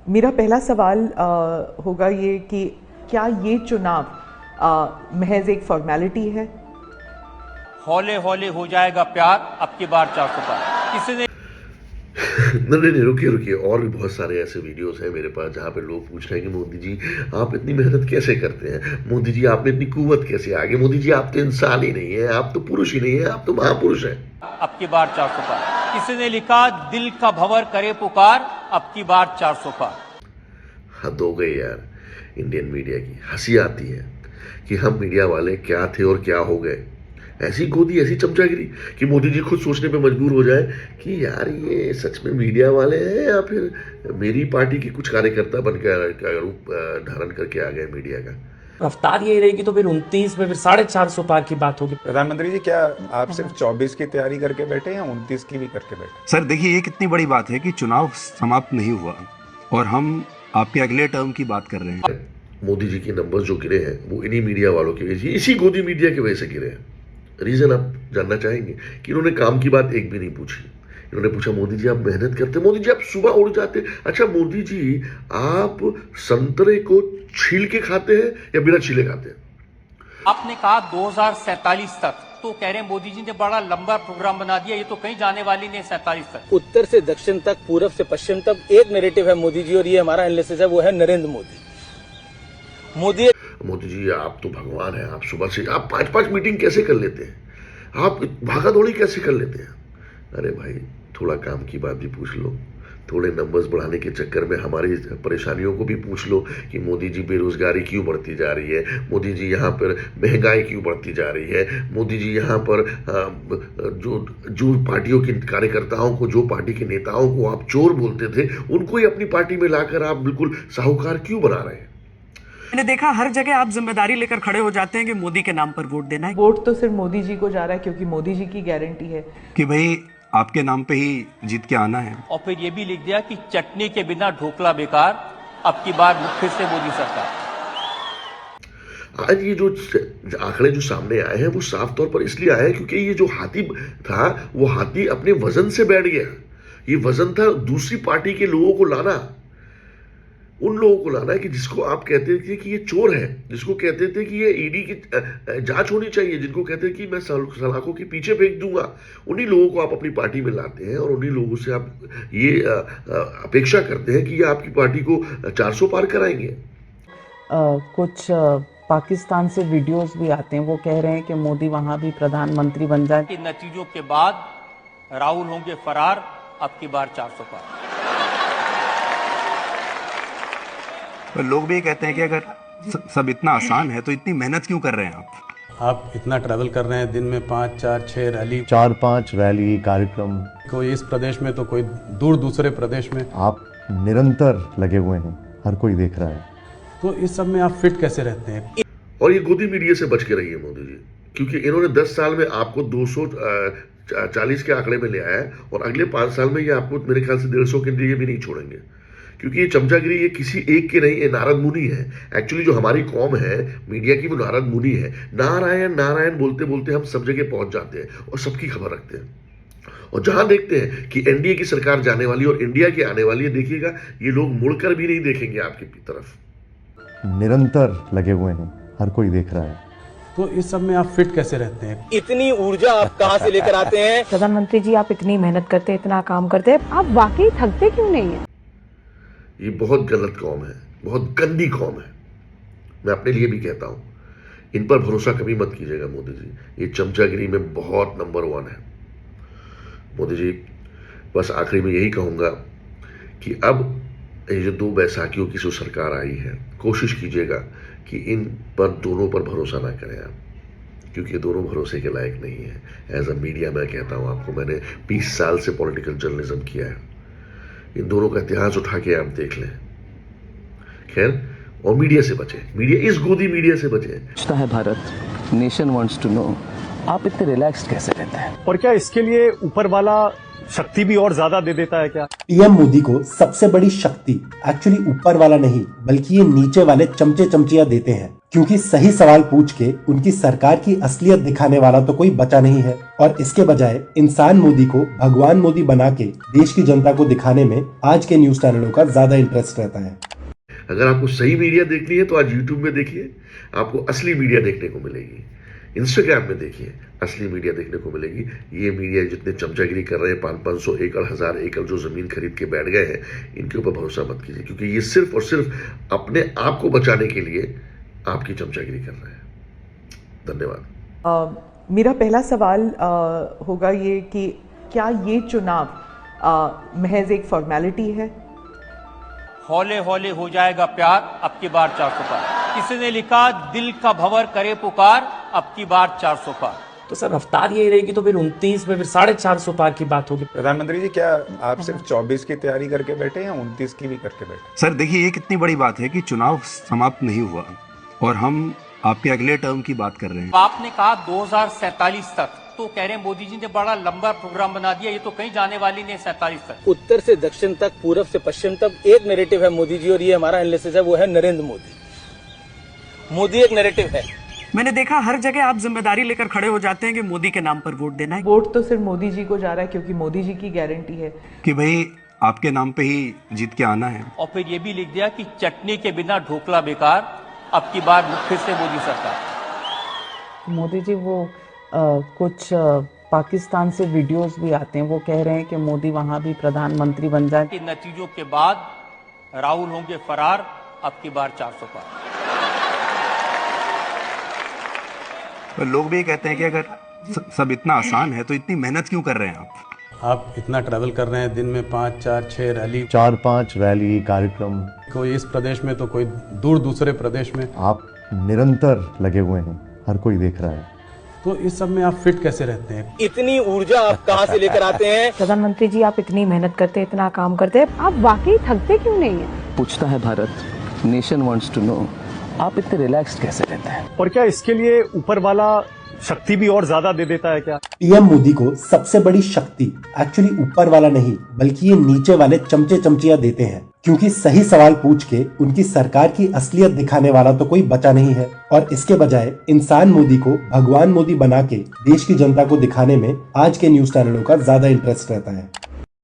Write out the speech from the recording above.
मेरा पहला सवाल होगा ये कि क्या ये चुनाव महज एक फॉर्मेलिटी है? हौले हौले हो जाएगा प्यार, अब की बार 400 पार। किसी ने नहीं, रुकिए, और भी बहुत सारे ऐसे वीडियोस हैं मेरे पास जहाँ पे लोग पूछ रहे हैं कि मोदी जी आप इतनी मेहनत कैसे करते हैं, मोदी जी आप में इतनी कुव्वत कैसे आ गई, मोदी जी आप तो इंसान ही नहीं है, आप तो पुरुष ही नहीं है, आप तो महापुरुष हैं। अब की बार 400 पार। किसी ने लिखा दिल का भंवर करे पुकार, अब की बार 400 पार। हद हो गई यार इंडियन मीडिया की। हंसी आती है कि हम मीडिया वाले क्या थे और क्या हो गए। ऐसी गोदी, ऐसी चमचागिरी कि मोदी जी खुद सोचने पे मजबूर हो जाए कि यार ये सच में मीडिया वाले हैं या फिर मेरी पार्टी के कुछ कार्यकर्ता बनकर रूप धारण करके आ गए मीडिया का। रफ्तार यही रहेगी तो फिर 29 में फिर 450 पार की बात होगी। प्रधानमंत्री जी, क्या आप सिर्फ 24 की तैयारी करके बैठे या 29 की भी करके बैठे? सर देखिए, ये कितनी बड़ी बात है कि चुनाव समाप्त नहीं हुआ और हम आपके अगले टर्म की बात कर रहे हैं। मोदी जी के नंबर्स जो गिरे हैं वो इन्हीं मीडिया वालों की वजह से, इसी गोदी मीडिया की वजह से गिरे हैं। रीजन आप जानना चाहेंगे कि इन्होंने काम की बात एक भी नहीं पूछी। इन्होंने पूछा मोदी जी आप मेहनत करते, मोदी जी आप सुबह उठ जाते, अच्छा मोदी जी आप संतरे को छील के खाते हैं या बिना छीले खाते हैं? आपने कहा 2047 तक, तो कह रहे हैं मोदी जी ने बड़ा लंबा प्रोग्राम बना दिया, ये तो कहीं जाने वाली नहीं 47 तक। उत्तर से दक्षिण तक, पूरब से पश्चिम तक एक नैरेटिव है मोदी जी, और ये हमारा एनालिसिस है, वो है नरेंद्र मोदी। मोदी जी आप तो भगवान हैं, आप सुबह से आप 5-5 मीटिंग कैसे कर लेते हैं, आप भागा दौड़ी कैसे कर लेते हैं? अरे भाई थोड़ा काम की बात भी पूछ लो, थोड़े नंबर्स बढ़ाने के चक्कर में हमारी परेशानियों को भी पूछ लो कि मोदी जी बेरोजगारी क्यों बढ़ती जा रही है, मोदी जी यहाँ पर महंगाई क्यों बढ़ती जा रही है, मोदी जी यहाँ पर जो पार्टियों के कार्यकर्ताओं को, जो पार्टी के नेताओं को आप चोर बोलते थे, उनको ही अपनी पार्टी में लाकर आप बिल्कुल साहूकार क्यों बना रहे हैं? मैंने देखा हर जगह आप जिम्मेदारी लेकर खड़े हो जाते हैं कि मोदी के नाम पर वोट देना है। वोट तो सिर्फ मोदी जी को जा रहा है क्योंकि मोदी जी की गारंटी है कि भाई आपके नाम पे ही जीत के आना है। और फिर ये भी लिख दिया कि चटनी के बिना ढोकला बेकार, अब की बार फिर से मोदी सरकार। आज ये जो आंकड़े जो सामने आए हैं वो साफ तौर पर इसलिए आए हैं क्योंकि ये जो हाथी था वो हाथी अपने वजन से बैठ गया। ये वजन था दूसरी पार्टी के लोगों को लाना, उन लोगों को लाना है कि जिसको आप कहते थे कि ये चोर है, जिसको कहते थे कि ये ईडी की जांच होनी चाहिए, जिनको कहते हैं कि मैं सलाखों के पीछे फेंक दूंगा, उन्हीं लोगों को आप अपनी पार्टी में लाते हैं और उन्हीं लोगों से आप ये अपेक्षा करते हैं कि ये आपकी पार्टी को 400 पार कराएंगे। कुछ पाकिस्तान से वीडियोस भी आते हैं, वो कह रहे हैं कि मोदी वहां भी प्रधानमंत्री बन जाए। कि नतीजों के बाद राहुल होंगे फरार, अब की बार 400 पार। पर लोग भी ये कहते हैं कि अगर सब इतना आसान है तो इतनी मेहनत क्यों कर रहे हैं आप इतना ट्रैवल कर रहे हैं, दिन में 5, 4, 6 रैली, 4-5 रैली कार्यक्रम, कोई इस प्रदेश में तो कोई दूर दूसरे प्रदेश में, आप निरंतर लगे हुए हैं, हर कोई देख रहा है। तो इस सब में आप फिट कैसे रहते हैं? और ये गोदी मीडिया से बच के रहिए मोदी जी, क्योंकि इन्होंने 10 साल में आपको 240 के आंकड़े में ले आया है और अगले 5 साल में ये आपको मेरे ख्याल से 150 के लिए भी नहीं छोड़ेंगे, क्योंकि ये चमचागिरी ये किसी एक के नहीं, ये नारद मुनि है। एक्चुअली जो हमारी कौम है मीडिया की वो नारद मुनि है। नारायण नारायण बोलते बोलते हम सब जगह पहुंच जाते हैं और सबकी खबर रखते हैं। और जहां देखते हैं कि एनडीए की सरकार जाने वाली और इंडिया की आने वाली है, देखिएगा ये लोग मुड़कर भी नहीं देखेंगे आपकी तरफ। निरंतर लगे हुए हैं, हर कोई देख रहा है। तो इस सब में आप फिट कैसे रहते हैं? इतनी ऊर्जा आप कहाँ से लेकर आते हैं? प्रधानमंत्री जी आप इतनी मेहनत करते हैं, इतना काम करते हैं, आप वाकई थकते क्यों नहीं है? ये बहुत गलत कौम है, बहुत गंदी कौम है। मैं अपने लिए भी कहता हूं, इन पर भरोसा कभी मत कीजिएगा मोदी जी, ये चमचागिरी में बहुत नंबर 1 है। मोदी जी बस आखिरी में यही कहूंगा कि अब ये जो 2 बैसाखियों की जो सरकार आई है, कोशिश कीजिएगा कि इन पर दोनों पर भरोसा ना करें आप, क्योंकि दोनों भरोसे के लायक नहीं है। एज अ मीडिया मैं कहता हूं आपको, मैंने 20 साल से पॉलिटिकल जर्नलिज्म किया है, इन दोनों का इतिहास उठा के आप देख लें। खैर, और मीडिया से बचे, मीडिया इस गोदी मीडिया से बचे। पूछता है Bharat, nation wants to know, आप इतने रिलैक्स्ड कैसे रहते हैं? और क्या इसके लिए ऊपर वाला शक्ति भी और ज्यादा दे देता है क्या? पीएम मोदी को सबसे बड़ी शक्ति एक्चुअली ऊपर वाला नहीं बल्कि ये नीचे वाले चमचे चमचियां देते हैं, क्योंकि सही सवाल पूछ के उनकी सरकार की असलियत दिखाने वाला तो कोई बचा नहीं है। और इसके बजाय इंसान मोदी को भगवान मोदी बना के देश की जनता को दिखाने में आज के न्यूज चैनलों का ज्यादा इंटरेस्ट रहता है। अगर आपको सही मीडिया देखनी है तो आज यूट्यूब में देखिए, आपको असली मीडिया देखने को मिलेगी। इंस्टाग्राम में देखिए, असली मीडिया देखने को मिलेगी। ये मीडिया जितने चमचागिरी कर रहे हैं, 500 एकड़ 1000 एकड़ जो जमीन खरीद के बैठ गए हैं, इनके ऊपर भरोसा मत कीजिए, क्योंकि ये सिर्फ और सिर्फ अपने आप को बचाने के लिए आपकी चमचागिरी कर रहे हैं। धन्यवाद। मेरा पहला सवाल होगा ये कि क्या ये चुनाव महज एक फॉर्मेलिटी है? हौले हौले हो जाएगा प्यार, अब की बार 400 पार। किसी ने लिखा दिल का भंवर करे पुकार, अब की बार 400 पार। तो सर रफ्तार यही रहेगी तो फिर 29 में फिर 450 पार की बात होगी। प्रधानमंत्री जी, क्या आप सिर्फ 24 की तैयारी करके बैठे या 29 की भी करके बैठे? सर देखिए, ये कितनी बड़ी बात है कि चुनाव समाप्त नहीं हुआ और हम आपके अगले टर्म की बात कर रहे हैं। आपने कहा 2047 तक, तो कह रहे हैं मोदी जी ने बड़ा लंबा प्रोग्राम बना दिया, ये तो कहीं जाने वाली नहीं 47 तक। उत्तर से दक्षिण तक, पूरब से पश्चिम तक एक नैरेटिव है मोदी जी, और ये हमारा एनालिसिस है, वो है नरेंद्र मोदी। मोदी एक नैरेटिव है। मैंने देखा हर जगह आप जिम्मेदारी लेकर खड़े हो जाते हैं कि मोदी के नाम पर वोट देना है। वोट तो सिर्फ मोदी जी को जा रहा है क्योंकि मोदी जी की गारंटी है कि भाई आपके नाम पे ही जीत के आना है। और फिर ये भी लिख दिया कि चटनी के बिना ढोकला बेकार, अब की बार फिर से मोदी सरकार। मोदी जी वो कुछ पाकिस्तान से वीडियोस भी आते हैं, वो कह रहे हैं कि मोदी वहां भी प्रधानमंत्री बन जाए। इन नतीजों के बाद राहुल होंगे फरार, अब की बार 400 पार। पर लोग भी कहते हैं कि अगर सब इतना आसान है तो इतनी मेहनत क्यों कर रहे हैं आप इतना ट्रैवल कर रहे हैं, दिन में 5, 4, 6 रैली, 4-5 रैली कार्यक्रम, कोई इस प्रदेश में तो कोई दूर दूसरे प्रदेश में। आप निरंतर लगे हुए हैं, हर कोई देख रहा है। तो इस सब में आप फिट कैसे रहते हैं? इतनी ऊर्जा आप कहाँ से लेकर आते हैं? प्रधानमंत्री जी, आप इतनी मेहनत करते हैं, इतना काम करते हैं, आप वाकई थकते क्यों नहीं है? पूछता है Bharat, nation wants to know, आप इतने रिलैक्स्ड कैसे रहते हैं? और क्या इसके लिए ऊपर वाला शक्ति भी और ज्यादा दे देता है क्या? पीएम मोदी को सबसे बड़ी शक्ति एक्चुअली ऊपर वाला नहीं बल्कि ये नीचे वाले चमचे चमचियां देते हैं, क्योंकि सही सवाल पूछ के उनकी सरकार की असलियत दिखाने वाला तो कोई बचा नहीं है। और इसके बजाय इंसान मोदी को भगवान मोदी बना के देश की जनता को दिखाने में आज के न्यूज चैनलों का ज्यादा इंटरेस्ट रहता है।